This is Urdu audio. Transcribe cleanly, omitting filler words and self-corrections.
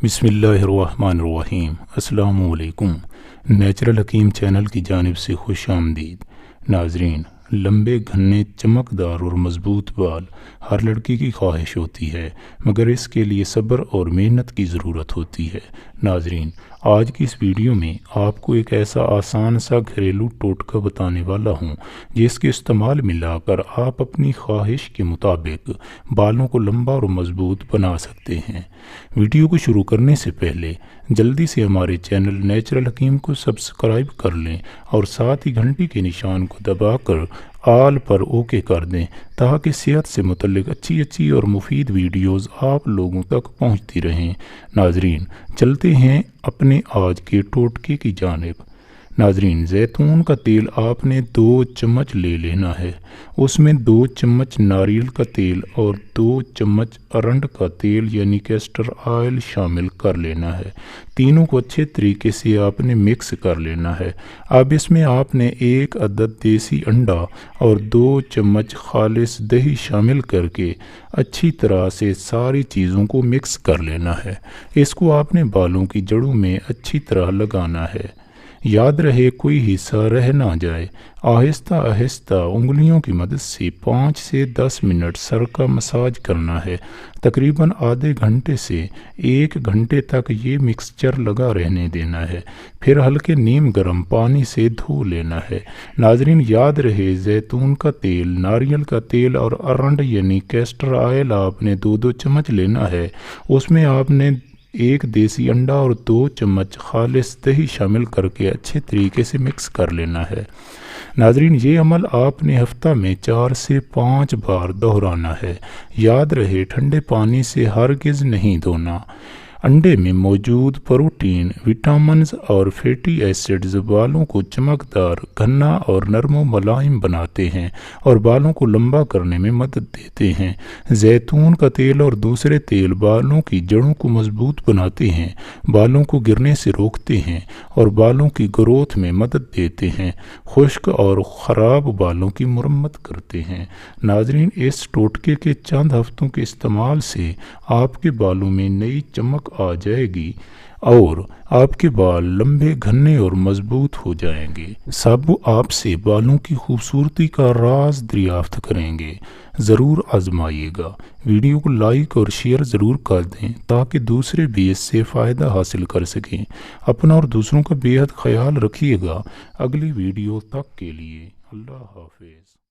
بسم اللہ الرحمن الرحیم۔ السلام علیکم۔ نیچرل حکیم چینل کی جانب سے خوش آمدید ناظرین۔ لمبے گھنے چمکدار اور مضبوط بال ہر لڑکی کی خواہش ہوتی ہے، مگر اس کے لیے صبر اور محنت کی ضرورت ہوتی ہے۔ ناظرین، آج کی اس ویڈیو میں آپ کو ایک ایسا آسان سا گھریلو ٹوٹکا بتانے والا ہوں جس کے استعمال میں لا کر آپ اپنی خواہش کے مطابق بالوں کو لمبا اور مضبوط بنا سکتے ہیں۔ ویڈیو کو شروع کرنے سے پہلے جلدی سے ہمارے چینل نیچرل حکیم کو سبسکرائب کر لیں اور ساتھ ہی گھنٹی کے نشان کو دبا کر آل پر اوکے کر دیں تاکہ صحت سے متعلق اچھی اور مفید ویڈیوز آپ لوگوں تک پہنچتی رہیں۔ ناظرین، چلتے ہیں اپنے آج کے ٹوٹکے کی جانب۔ ناظرین، زیتون کا تیل آپ نے 2 چمچ لے لینا ہے۔ اس میں 2 چمچ ناریل کا تیل اور 2 چمچ ارنڈ کا تیل یعنی کیسٹر آئل شامل کر لینا ہے۔ تینوں کو اچھے طریقے سے آپ نے مکس کر لینا ہے۔ اب اس میں آپ نے 1 عدد دیسی انڈا اور 2 چمچ خالص دہی شامل کر کے اچھی طرح سے ساری چیزوں کو مکس کر لینا ہے۔ اس کو آپ نے بالوں کی جڑوں میں اچھی طرح لگانا ہے۔ یاد رہے کوئی حصہ رہ نہ جائے۔ آہستہ آہستہ انگلیوں کی مدد سے 5 سے 10 منٹ سر کا مساج کرنا ہے۔ تقریباً آدھے گھنٹے سے 1 گھنٹے تک یہ مکسچر لگا رہنے دینا ہے، پھر ہلکے نیم گرم پانی سے دھو لینا ہے۔ ناظرین، یاد رہے زیتون کا تیل، ناریل کا تیل اور ارنڈ یعنی کیسٹر آئل آپ نے 2 چمچ لینا ہے۔ اس میں آپ نے 1 دیسی انڈا اور 2 چمچ خالص دہی شامل کر کے اچھے طریقے سے مکس کر لینا ہے۔ ناظرین، یہ عمل آپ نے ہفتہ میں 4 سے 5 بار دہرانا ہے۔ یاد رہے ٹھنڈے پانی سے ہرگز نہیں دھونا۔ انڈے میں موجود پروٹین، وٹامنز اور فیٹی ایسڈز بالوں کو چمکدار، گھنا اور نرم و ملائم بناتے ہیں اور بالوں کو لمبا کرنے میں مدد دیتے ہیں۔ زیتون کا تیل اور دوسرے تیل بالوں کی جڑوں کو مضبوط بناتے ہیں، بالوں کو گرنے سے روکتے ہیں اور بالوں کی گروتھ میں مدد دیتے ہیں، خشک اور خراب بالوں کی مرمت کرتے ہیں۔ ناظرین، اس ٹوٹکے کے چند ہفتوں کے استعمال سے آپ کے بالوں میں نئی چمک آ جائے گی اور آپ کے بال لمبے، گھنے اور مضبوط ہو جائیں گے۔ سب آپ سے بالوں کی خوبصورتی کا راز دریافت کریں گے۔ ضرور آزمائیے گا۔ ویڈیو کو لائک اور شیئر ضرور کر دیں تاکہ دوسرے بھی اس سے فائدہ حاصل کر سکیں۔ اپنا اور دوسروں کا بے حد خیال رکھیے گا۔ اگلی ویڈیو تک کے لیے اللہ حافظ۔